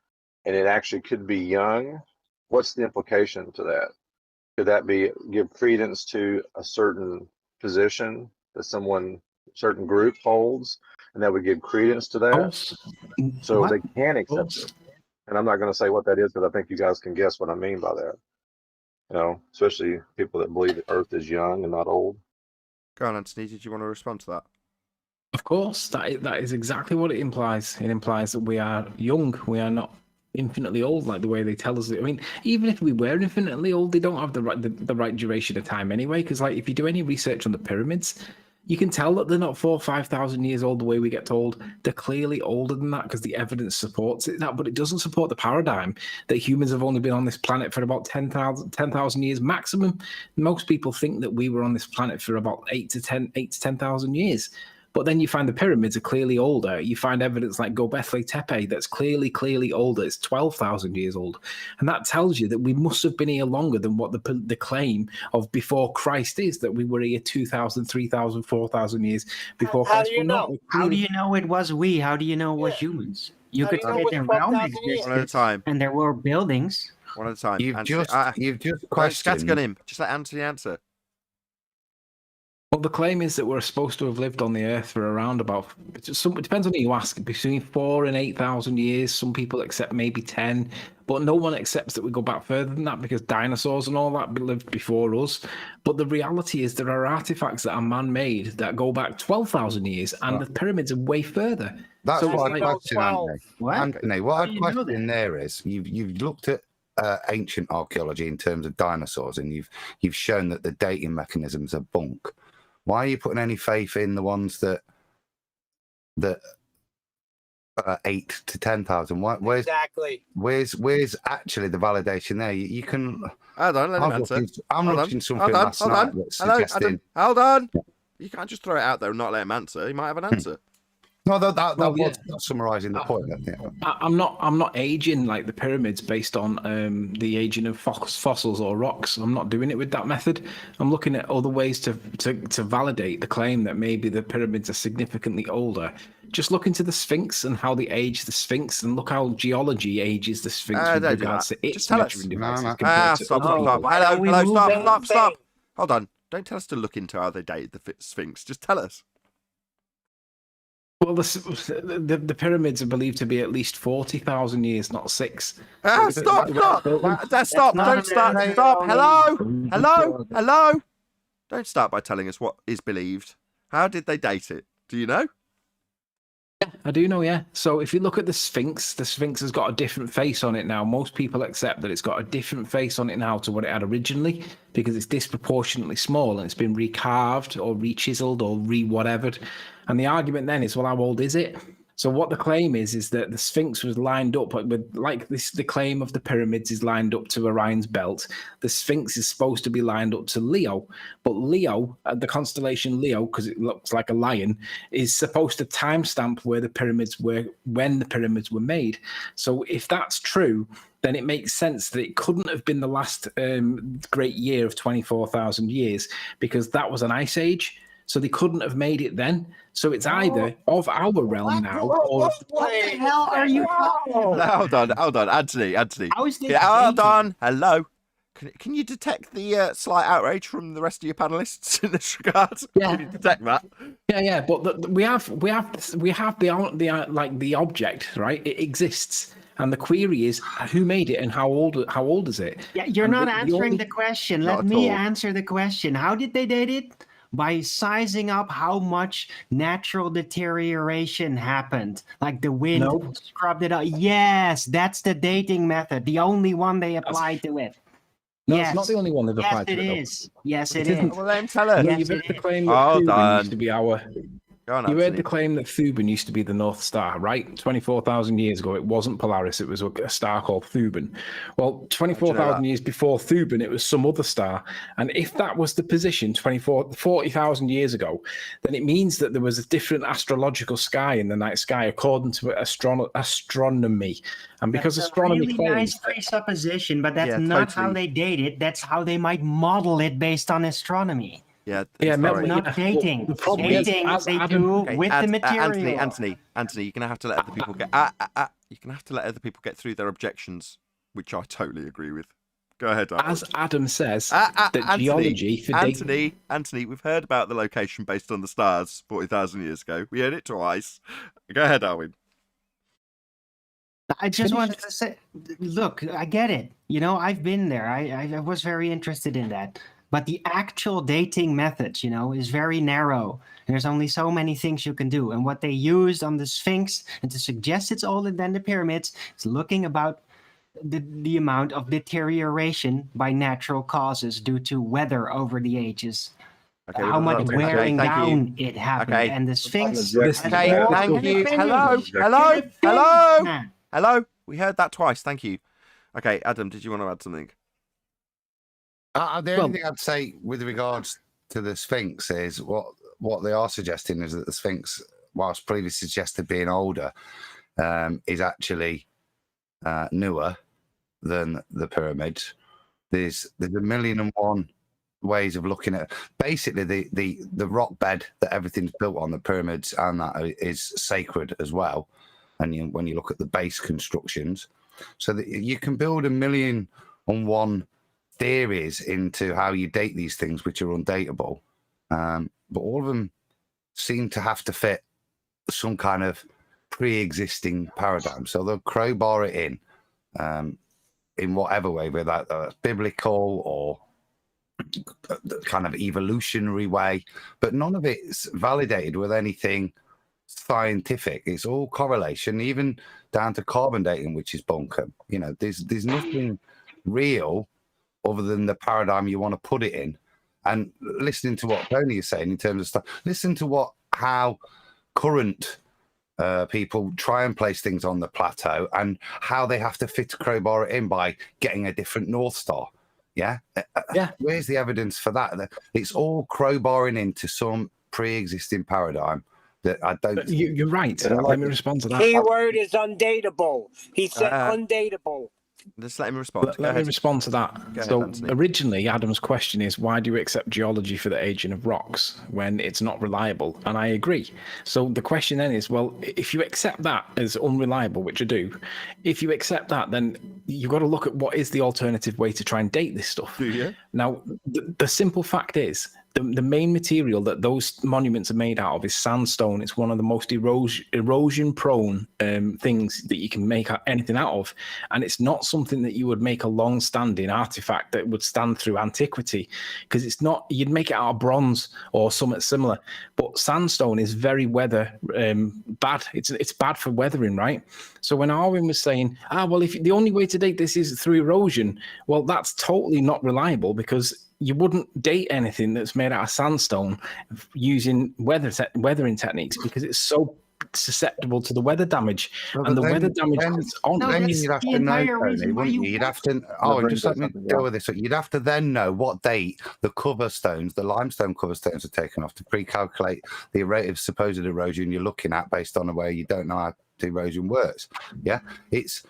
and it actually could be young, what's the implication to that? Could that give credence to a certain position that certain group holds, and that would give credence to that? So they can accept it. And I'm not going to say what that is, because I think you guys can guess what I mean by that. You know, especially people that believe the Earth is young and not old. Go on, Anthony. Did you want to respond to that? Of course, that is exactly what it implies. It implies that we are young. We are not infinitely old, like the way they tell us. I mean, even if we were infinitely old, they don't have the right duration of time anyway. Because like, if you do any research on the pyramids, you can tell that they're not 4,000 or 5,000 years old the way we get told. They're clearly older than that because the evidence supports it. But it doesn't support the paradigm that humans have only been on this planet for about 10,000 years maximum. Most people think that we were on this planet for about 8 to 10,000 years. But then you find the pyramids are clearly older. You find evidence like Göbekli Tepe that's clearly older. It's 12,000 years old. And that tells you that we must have been here longer than what the claim of before Christ is, that we were here 2,000, 3,000, 4,000 years before How Christ. do you know? How do you know it was we? How do you know it was humans? You How could do you know say it the was realm 12,000 years? One at a time. and there were buildings. One at a time. You've Anthony, just don't questioned. scattergun him. Just let Anthony answer. Well, the claim is that we're supposed to have lived on the Earth for around about, it depends on who you ask, between 4,000 and 8,000 years. Some people accept maybe 10, but no one accepts that we go back further than that because dinosaurs and all that lived before us. But the reality is there are artifacts that are man-made that go back 12,000 years, and the pyramids are way further. That's So what it's I'd like- question, Anthony. What? Anthony, what How I'd do you know question there is you've looked at ancient archaeology in terms of dinosaurs, and you've shown that the dating mechanisms are bunk. Why are you putting any faith in the ones that 8 to 10,000? Where's Exactly. where's actually the validation there? You can. Hold on, let him answer. I'm Hold looking on, something hold on, last hold night on. that's Hello, suggesting. Adam. Hold on. You can't just throw it out there and not let him answer. He might have an answer. No, that Well, was summarising the point. I'm not aging like the pyramids based on the aging of fossils or rocks. I'm not doing it with that method. I'm looking at other ways to validate the claim that maybe the pyramids are significantly older. Just look into the Sphinx and how they age the Sphinx, and look how geology ages the Sphinx with don't do regards that. to its Just tell us. measuring devices. No. compared to Stop. other people. why don't we Hello, move stop. thing? Hold on. Don't tell us to look into how they dated the Sphinx. Just tell us. Well, the pyramids are believed to be at least 40,000 years, not 6. Stop. Stop. not Don't a start. very Stop. long Hello. Don't start by telling us what is believed. How did they date it? Do you know? I do know, yeah. So if you look at the Sphinx has got a different face on it now. Most people accept that it's got a different face on it now to what it had originally because it's disproportionately small and it's been recarved or re-chiseled or re-whatevered. And the argument then is, well, how old is it? So what the claim is that the Sphinx was lined up with, like this, the claim of the pyramids is lined up to Orion's belt. The Sphinx is supposed to be lined up to Leo, but Leo, the constellation Leo, because it looks like a lion, is supposed to timestamp where the pyramids were, when the pyramids were made. So if that's true, then it makes sense that it couldn't have been the last great year of 24,000 years because that was an ice age. So they couldn't have made it then. So it's either of our realm now or What the hell are you talking about? Hold on, Anthony. How is this Yeah, hold dating? on. Hello. Can you detect the slight outrage from the rest of your panelists in this regard? Yeah. Can you detect that? yeah. But we have the object, right? It exists. And the query is, who made it and how old is it? Yeah, you're And not the answering only- the question. Not Let at me all. answer the question. How did they date it? By sizing up how much natural deterioration happened. Like the wind No. scrubbed it out. Yes, that's the dating method. The only one they applied to it. No, yes. it's not the only one they've Yes, applied it to. is. Yes, It it isn't. is. Well, let him tell us. Yes, You've it the is. claim Hold that Turing on. used to be our. Go on, You heard Anthony. the claim that Thuban used to be the North Star, right? 24,000 years ago, it wasn't Polaris, it was a star called Thuban. Well, 24,000 years before Thuban, it was some other star. And if that was the position 40,000 years ago, then it means that there was a different astrological sky in the night sky according to astronomy. And because That's astronomy a really claims... nice presupposition, but that's Yeah, not how totally. they date it. That's how they might model it based on astronomy. Yeah, Yeah, sorry. Not dating. the problem is, Dating as they Adam- do Okay, with the material. Anthony, you're gonna have to let other people get. You're gonna have to let other people get through their objections, which I totally agree with. Go ahead, Adam. As Adam says, that geology for Anthony, we've heard about the location based on the stars 40,000 years ago. We heard it twice. Go ahead, Alwyn. I just wanted to say, look, I get it. I've been there. I was very interested in that. But the actual dating methods, is very narrow. There's only so many things you can do. And what they used on the Sphinx and to suggest it's older than the pyramids is looking about the amount of deterioration by natural causes due to weather over the ages. Okay, How much okay, wearing thank you. down it happened. Okay. And the Sphinx. Okay, thank you. Hello. Hello. We heard that twice. Thank you. Okay, Adam, did you want to add something? The only thing I'd say with regards to the Sphinx is what they are suggesting is that the Sphinx, whilst previously suggested being older, is actually newer than the pyramids. There's a million and one ways of looking at basically the rock bed that everything's built on, the pyramids and that is sacred as well. And when you look at the base constructions, so that you can build a million and one theories into how you date these things, which are undateable, but all of them seem to have to fit some kind of pre-existing paradigm. So they'll crowbar it in whatever way, whether that's biblical or kind of evolutionary way, but none of it's validated with anything scientific. It's all correlation, even down to carbon dating, which is bunkum. There's nothing real other than the paradigm you want to put it in. And listening to what Tony is saying in terms of stuff, listen to how current people try and place things on the plateau and how they have to fit crowbar it in by getting a different North Star. Yeah. Where's the evidence for that? It's all crowbarring into some pre-existing paradigm that I don't. You're right. Let me respond to that. Keyword is undateable. He said undateable. Just let him respond. Let me respond to that. So Anthony. originally, Adam's question is, why do you accept geology for the aging of rocks when it's not reliable? And I agree. So the question then is, well, if you accept that as unreliable, which I do, if you accept that, then you've got to look at what is the alternative way to try and date this stuff. Do you? Now, the simple fact is, the main material that those monuments are made out of is sandstone. It's one of the most erosion-prone things that you can make anything out of. And it's not something that you would make a long-standing artifact that would stand through antiquity, because it's not, you'd make it out of bronze or something similar. But sandstone is very weather bad. It's bad for weathering, right? So when Arwin was saying, well, if the only way to date this is through erosion, well, that's totally not reliable, because you wouldn't date anything that's made out of sandstone using weathering techniques, because it's so susceptible to the weather damage. And the weather damage is on. Then you'd have to know, Tony, wouldn't you? You'd have to. Just let me deal with this. You'd have to then know what date the cover stones, the limestone cover stones, are taken off to pre-calculate the rate of supposed erosion you're looking at based on where you don't know how the erosion works. Yeah, it's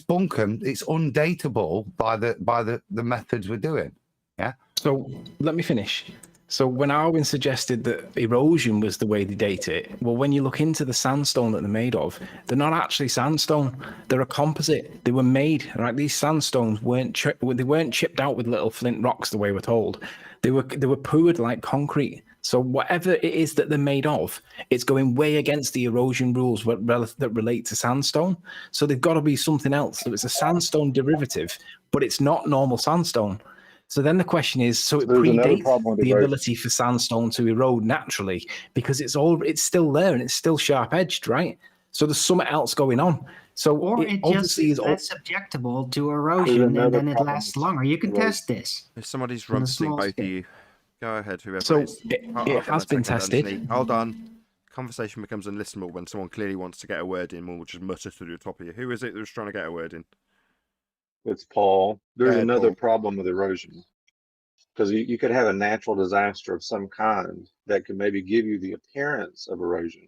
bunkum. It's undateable by the methods we're doing. Yeah. So let me finish. So when Arwin suggested that erosion was the way they date it, well, when you look into the sandstone that they're made of, they're not actually sandstone. They're a composite. They were made, right? These sandstones weren't chipped out with little flint rocks the way we're told. They were poured like concrete. So whatever it is that they're made of, it's going way against the erosion rules that relate to sandstone. So they've got to be something else. So it's a sandstone derivative, but it's not normal sandstone. So then the question is, so it predates the ability for sandstone to erode naturally, because it's still there and it's still sharp edged, right? So there's something else going on. So or it just is less susceptible to erosion, and then it lasts longer. You can test this. If somebody's rumpling both of you. Go ahead, whoever So it is. it I'll get has that been second, tested. Anthony. Hold on. Conversation becomes unlistenable when someone clearly wants to get a word in. We'll just mutter through the top of you. Who is it that's trying to get a word in? It's Paul. There's ahead, another Paul. problem with erosion because you could have a natural disaster of some kind that could maybe give you the appearance of erosion,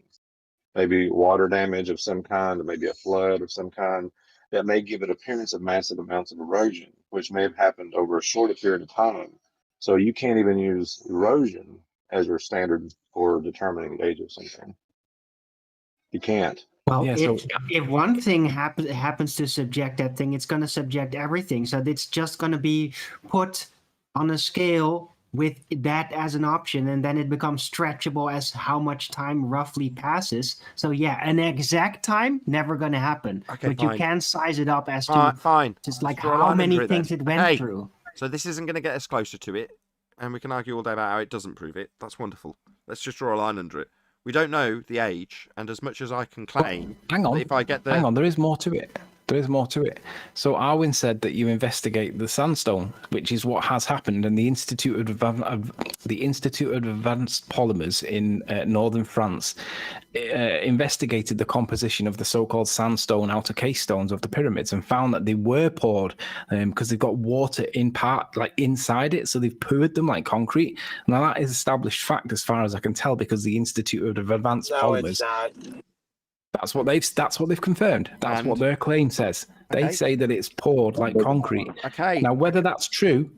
maybe water damage of some kind, or maybe a flood of some kind that may give it appearance of massive amounts of erosion, which may have happened over a shorter period of time. So you can't even use erosion as your standard for determining the age of something. You can't. Well, Yeah, if one thing happens to subject that thing, it's going to subject everything. So it's just going to be put on a scale with that as an option, and then it becomes stretchable as how much time roughly passes. So yeah, an exact time never going to happen. Okay, but fine. you can size it up as to Fine. just like Let's draw a how line many under it things then. it went Okay. through. So this isn't going to get us closer to it, and we can argue all day about how it doesn't prove it. That's wonderful. Let's just draw a line under it. We don't know the age, and as much as I can claim, hang on. if I get the... Hang on, there is more to it. There is more to it. So Arwin said that you investigate the sandstone, which is what has happened, and the Institute of Advanced Polymers in northern France investigated the composition of the so-called sandstone outer case stones of the pyramids and found that they were poured because they've got water in part, like inside it, so they've poured them like concrete. Now that is established fact as far as I can tell, because the Institute of Advanced No, Polymers. it's not. That's what they've confirmed. That's what their claim says. They Okay. say that it's poured like concrete. Okay. Now, whether that's true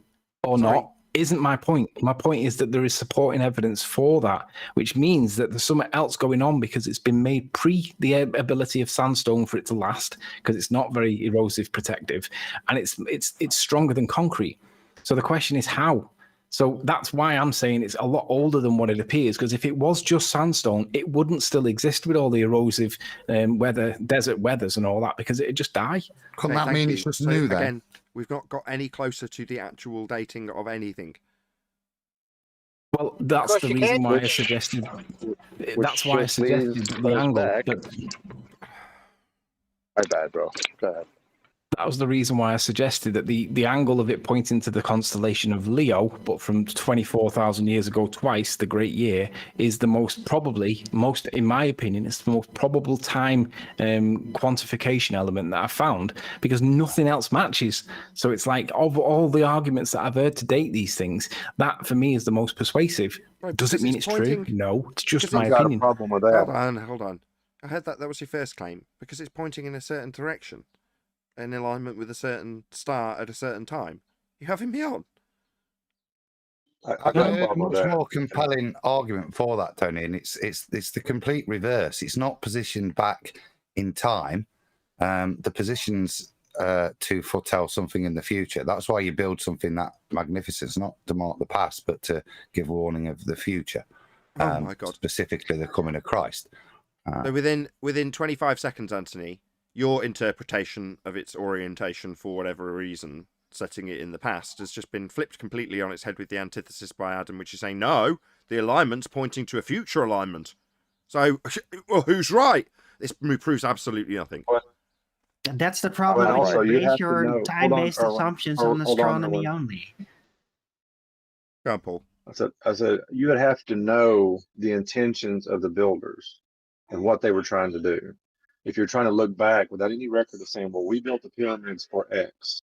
or Sorry. not isn't my point. My point is that there is supporting evidence for that, which means that there's something else going on because it's been made pre the ability of sandstone for it to last, because it's not very erosive protective, and it's stronger than concrete. So the question is how. So that's why I'm saying it's a lot older than what it appears, because if it was just sandstone, it wouldn't still exist with all the erosive desert weathers and all that, because it'd just die. Couldn't Okay, that mean thank it's you. just So, new then? Again, we've not got any closer to the actual dating of anything. Well, that's course the you reason can. why I suggested. That's why I just leads suggested the us angle. back. My bad, bro. Go ahead. That was the reason why I suggested that the angle of it pointing to the constellation of Leo, but from 24,000 years ago twice, the Great Year, is the most, in my opinion, it's the most probable time quantification element that I've found, because nothing else matches. So it's like, of all the arguments that I've heard to date these things, that for me is the most persuasive. Right, Does it because mean it's it's true? pointing- No, it's just because my I've got a opinion. problem with that. Hold on. I heard that was your first claim, because it's pointing in a certain direction, in alignment with a certain star at a certain time. You having me on? I've I've got got a a problem with much that. more compelling argument for that, Tony, and it's the complete reverse. It's not positioned back in time. The position's to foretell something in the future. That's why you build something that magnificent. It's not to mark the past, but to give warning of the future. Oh my God. Specifically the coming of Christ. So within 25 seconds, Anthony, your interpretation of its orientation for whatever reason, setting it in the past, has just been flipped completely on its head with the antithesis by Adam, which is saying, no, the alignment's pointing to a future alignment. So, well, who's right? This proves absolutely nothing. That's the problem. Well, also, You you base have to your know- hold on, time-based Erwin. assumptions Hold on on, astronomy Erwin. only. Go on, Paul. I said you would have to know the intentions of the builders and what they were trying to do. If you're trying to look back without any record of saying, well, we built the pyramids for X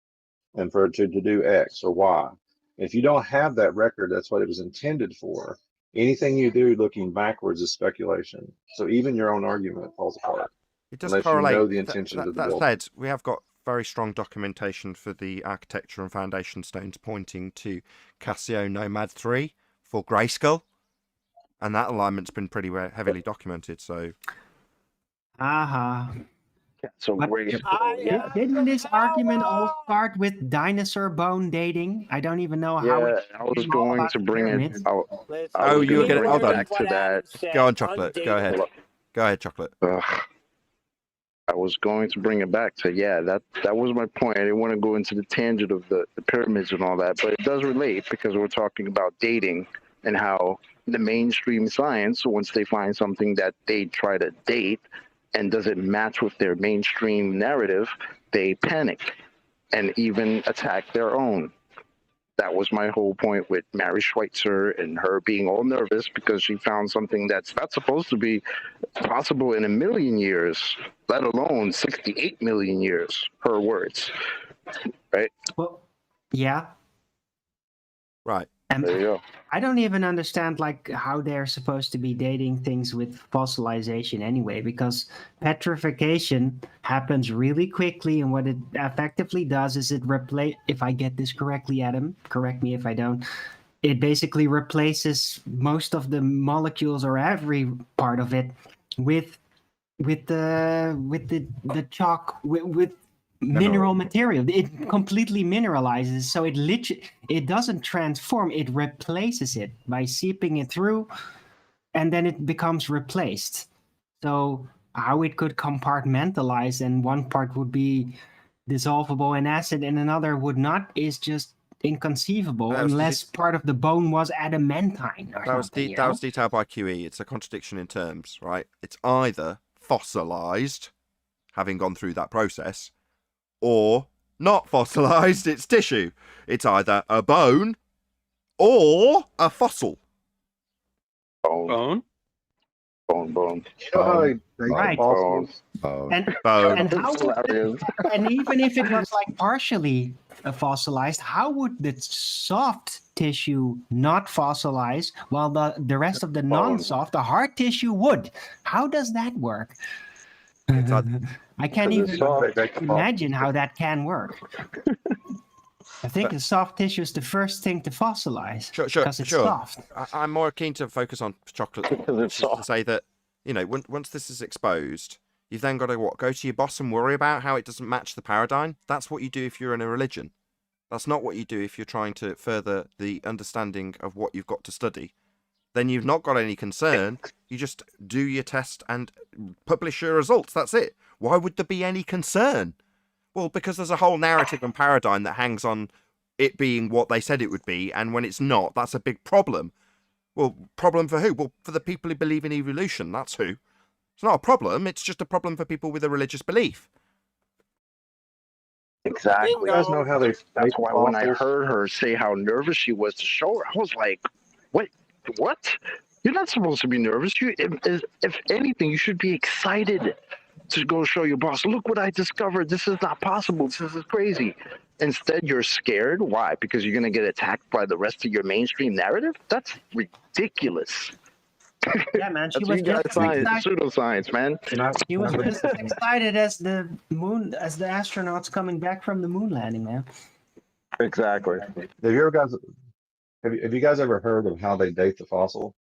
and for it to do X or Y. If you don't have that record, that's what it was intended for. Anything you do looking backwards is speculation. So even your own argument falls apart. It does Unless correlate. you know the intentions of the that builder. said, we have got very strong documentation for the architecture and foundation stones pointing to Casio Nomad 3 for Grayskull, and that alignment's been pretty heavily documented. So, So But- great. Didn't this argument all start with dinosaur bone dating? I don't even know how. Yeah, I was going to bring it pyramids. out. Let's- I was you were gonna gonna- hold bring it on. back to that. go on, Chocolate. Go ahead. Go ahead, Chocolate. I was going to bring it back to that was my point. I didn't want to go into the tangent of the pyramids and all that, but it does relate because we're talking about dating and how the mainstream science, once they find something that they try to date and doesn't match with their mainstream narrative, they panic and even attack their own. That was my whole point with Mary Schweitzer and her being all nervous because she found something that's not supposed to be possible in 1,000,000 years, let alone 68 million years, her words. Right? Well, yeah. Right. And There you go. I don't even understand like how they're supposed to be dating things with fossilization anyway, because petrification happens really quickly, and what it effectively does is it replace. If I get this correctly, Adam, correct me if I don't. It basically replaces most of the molecules or every part of it with the chalk with mineral material. It completely mineralizes, so it doesn't transform, it replaces it by seeping it through, and then it becomes replaced. So how it could compartmentalize and one part would be dissolvable in acid and another would not is just inconceivable unless part of the bone was adamantine or something. That was detailed by QE. It's a contradiction in terms, right? It's either fossilized, having gone through that process, or not fossilized, it's tissue. It's either a bone or a fossil. Bone. Bone? You know how they Right. fossils? And Bone. and how would and even if it was like partially fossilized, how would the soft tissue not fossilize while the rest of the non-soft, the hard tissue would? How does that work? I can't even imagine how that can work. I think the soft tissue is the first thing to fossilize because it's soft. I'm more keen to focus on chocolate to say that, you know, once this is exposed, you've then got to go to your boss and worry about how it doesn't match the paradigm. That's what you do if you're in a religion. That's not what you do if you're trying to further the understanding of what you've got to study. Then you've not got any concern. You just do your test and publish your results. That's it. Why would there be any concern? Well, because there's a whole narrative and paradigm that hangs on it being what they said it would be, and when it's not, that's a big problem. Well, problem for who? Well, for the people who believe in evolution, that's who. It's not a problem, it's just a problem for people with a religious belief. Exactly. You guys know how they That's why when I fossils? heard her say how nervous she was to show her, I was like, wait, what? You're not supposed to be nervous. If anything, you should be excited to go show your boss, look what I discovered. This is not possible. This is crazy. Instead, you're scared. Why? Because you're going to get attacked by the rest of your mainstream narrative? That's ridiculous. Yeah, man. She That's was you guys just science, excited. pseudoscience, man. She was just as excited as the astronauts coming back from the moon landing, man. Exactly. Have you guys ever heard of how they date the fossil?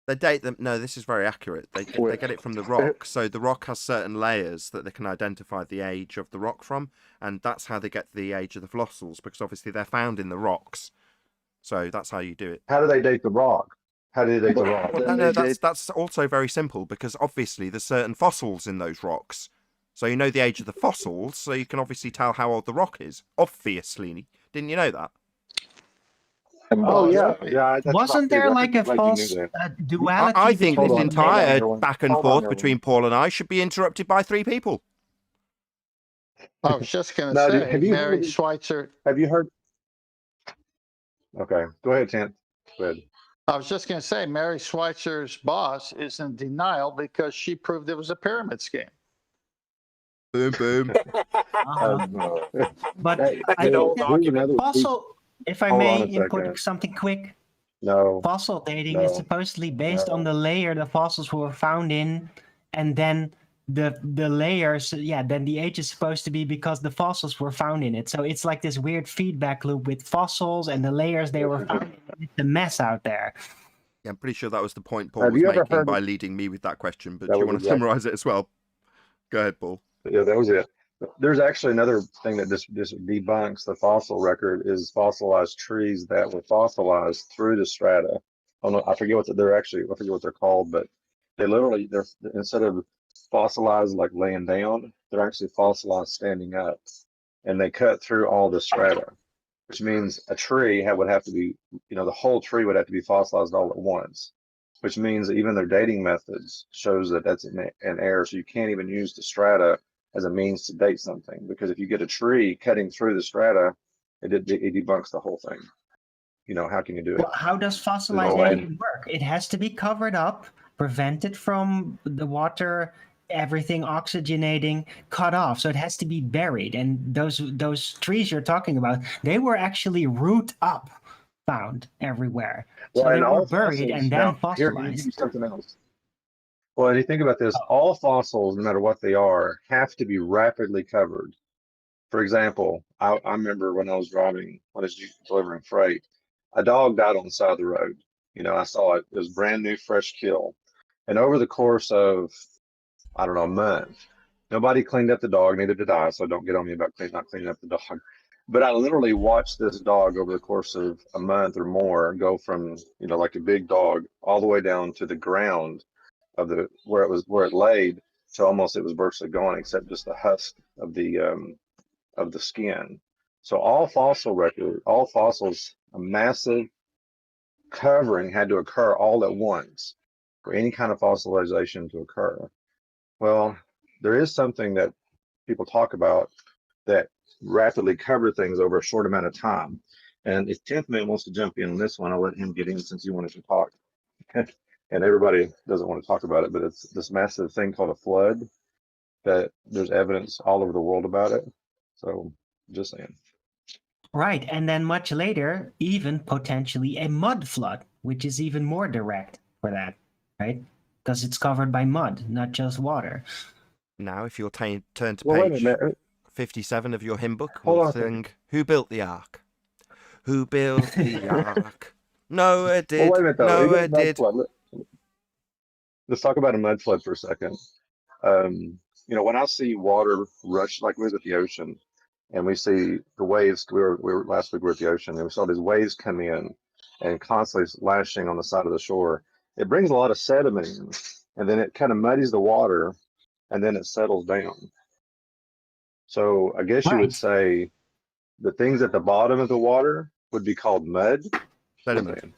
They date them. No, this is very accurate. They get it from the rock. So the rock has certain layers that they can identify the age of the rock from, and that's how they get the age of the fossils, because obviously they're found in the rocks. So that's how you do it. How do they date the rock? How do they date the rock? Well, no, that's also very simple, because obviously there's certain fossils in those rocks. So you know the age of the fossils, so you can obviously tell how old the rock is. Obviously. Didn't you know that? Oh yeah, yeah. Wasn't there like a false duality? I think this between- entire back and Hold on, forth everyone. between Paul and I should be interrupted by 3 people. I was just going to No, say, have you Mary heard- Schweitzer. Have you heard? Okay, go ahead, Tant. Go ahead. I was just going to say, Mary Schweitzer's boss is in denial because she proved it was a pyramid scheme. Boom, boom. But Hey, I hey, think here's another- fossil, if I Hold on may a second. input something quick, No, fossil dating is No. supposedly based on the layer the fossils were found in, and then the layers, then the age is supposed to be because the fossils were found in it. So it's like this weird feedback loop with fossils and the layers they were found in. It's a mess out there. Yeah, I'm pretty sure that was the point Paul Have was you ever making heard by of- leading me with that question. But That do you was want to exactly- summarize it as well? Go ahead, Paul. yeah, that was it. There's actually another thing that just debunks the fossil record is fossilized trees that were fossilized through the strata. I forget what I forget what they're called, but they're instead of fossilized like laying down, they're actually fossilized standing up, and they cut through all the strata, which means a tree would have to be, the whole tree would have to be fossilized all at once, which means that even their dating methods shows that that's an error. So you can't even use the strata as a means to date something, because if you get a tree cutting through the strata, It debunks the whole thing. You know, how can you do it? Well, how does fossilization work? It has to be covered up, prevented from the water, everything oxygenating, cut off. So it has to be buried. And those trees you're talking about, they were actually root up found everywhere. So Well, they and were all buried fossils, and now, then here, let me fossilized. give you something else. Well, and you think about this, all fossils, no matter what they are, have to be rapidly covered. For example, I remember when I was delivering freight, a dog died on the side of the road. You know, I saw it. It was brand new, fresh kill. And over the course of, I don't know, a month, nobody cleaned up the dog, neither did I. So don't get on me about not cleaning up the dog. But I literally watched this dog over the course of a month or more go from, you know, like a big dog all the way down to the ground of where it laid to almost it was virtually gone except just the husk of the skin. So all fossils, a massive covering had to occur all at once for any kind of fossilization to occur. Well, there is something that people talk about that rapidly cover things over a short amount of time. And if 10th Man wants to jump in on this one, I'll let him get in since you wanted to talk. And everybody doesn't want to talk about it, but it's this massive thing called a flood that there's evidence all over the world about it. So just saying. Right. And then much later, even potentially a mud flood, which is even more direct for that, right? Because it's covered by mud, not just water. Now, if you'll turn to Well, wait a page minute. 57 of your hymn book, Hold we'll on a second. sing, Who Built the Ark? Who built the Ark? Noah did. Well, wait a minute, though. Noah Even mud did. flood, let's talk about a mud flood for a second. You know, when I see water rush, like we was at the ocean, and we see the waves, last week we were at the ocean, and we saw these waves come in and constantly lashing on the side of the shore. It brings a lot of sediment in, and then it kind of muddies the water, and then it settles down. So I guess you would say the things at the bottom of the water would be called mud. Sediment.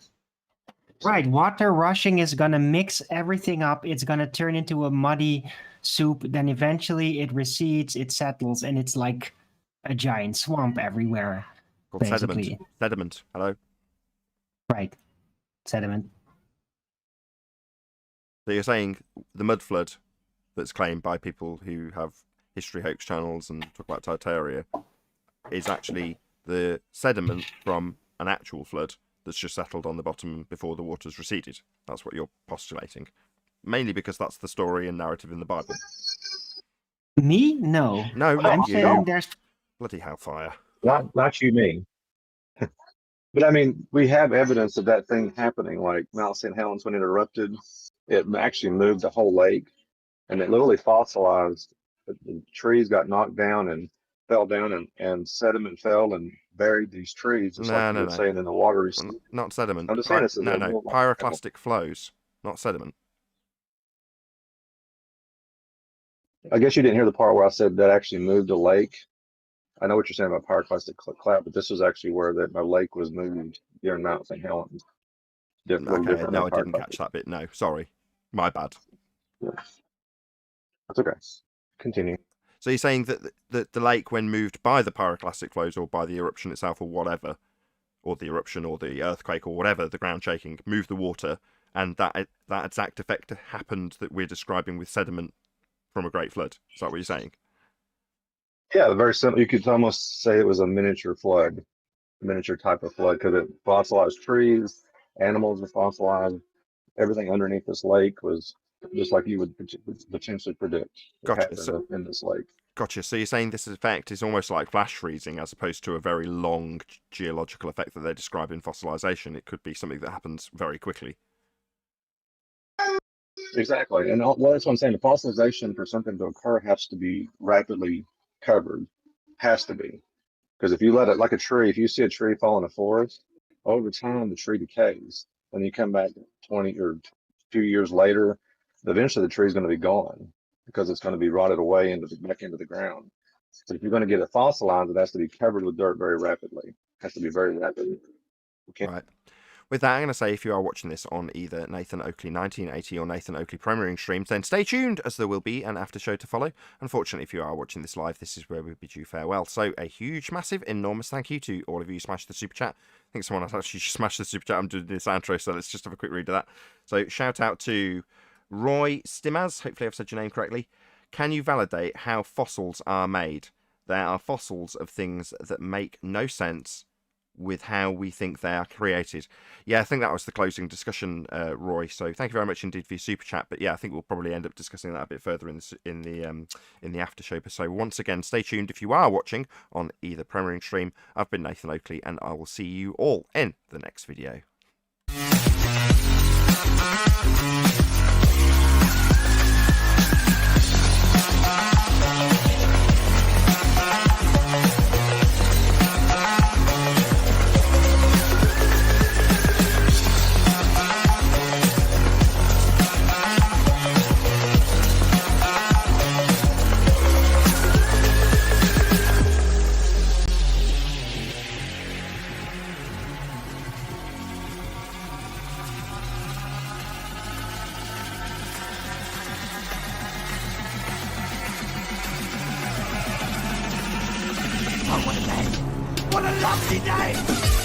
Right. Water rushing is going to mix everything up. It's going to turn into a muddy soup. Then eventually it recedes, it settles, and it's like a giant swamp everywhere. Called basically. sediment. Sediment. Hello. Right. Sediment. So you're saying the mud flood that's claimed by people who have history hoax channels and talk about Tartaria is actually the sediment from an actual flood that's just settled on the bottom before the water's receded. That's what you're postulating. Mainly because that's the story and narrative in the Bible. Me? No. No, I'm not you. saying there's Bloody hellfire. Not you, me. But I mean, we have evidence of that thing happening. Like Mount St. Helens, when it erupted, it actually moved the whole lake, and it literally fossilized. The trees got knocked down and fell down, and sediment fell and buried these trees, just like you were saying in the water. Not sediment. I'm just saying this is no. Pyroclastic flows, not sediment. I guess you didn't hear the part where I said that actually moved the lake. I know what you're saying about pyroclastic cloud, but this was actually where a lake was moved during Mount St. Helens. Okay, no, I didn't catch that bit. No, sorry. My bad. Yeah. That's okay. Continue. So you're saying that the lake, when moved by the pyroclastic flows or by the eruption itself or whatever, or the eruption or the earthquake or whatever, the ground shaking, moved the water, and that exact effect happened that we're describing with sediment from a great flood. Is that what you're saying? Yeah, very simple. You could almost say it was a miniature flood, a miniature type of flood, because it fossilized trees, animals were fossilized. Everything underneath this lake was just like you would potentially predict. Gotcha. So, in this lake. Gotcha. So you're saying this effect is almost like flash freezing as opposed to a very long geological effect that they describe in fossilization. It could be something that happens very quickly. Exactly. And that's what I'm saying. The fossilization for something to occur has to be rapidly covered. Has to be. Because if you let it, like a tree, if you see a tree fall in a forest, over time the tree decays. When you come back 20 or 2 years later, eventually the tree is going to be gone because it's going to be rotted away back into the ground. So if you're going to get it fossilized, it has to be covered with dirt very rapidly. It has to be very rapid. Right. with that, I'm going to say if you are watching this on either Nathan Oakley 1980 or Nathan Oakley Premiering streams, then stay tuned, as there will be an after show to follow. Unfortunately, if you are watching this live, this is where we bid you farewell. So a huge, massive, enormous thank you to all of you who smashed the super chat. I think someone else actually smashed the super chat. I'm doing this outro, so let's just have a quick read of that. So shout out to Roy Stimaz. Hopefully I've said your name correctly. Can you validate how fossils are made? There are fossils of things that make no sense with how we think they are created. Yeah, I think that was the closing discussion, Roy. So thank you very much indeed for your super chat. But yeah, I think we'll probably end up discussing that a bit further in the after show. So once again, stay tuned if you are watching on either Premiering stream. I've been Nathan Oakley, and I will see you all in the next video. What a lovely day!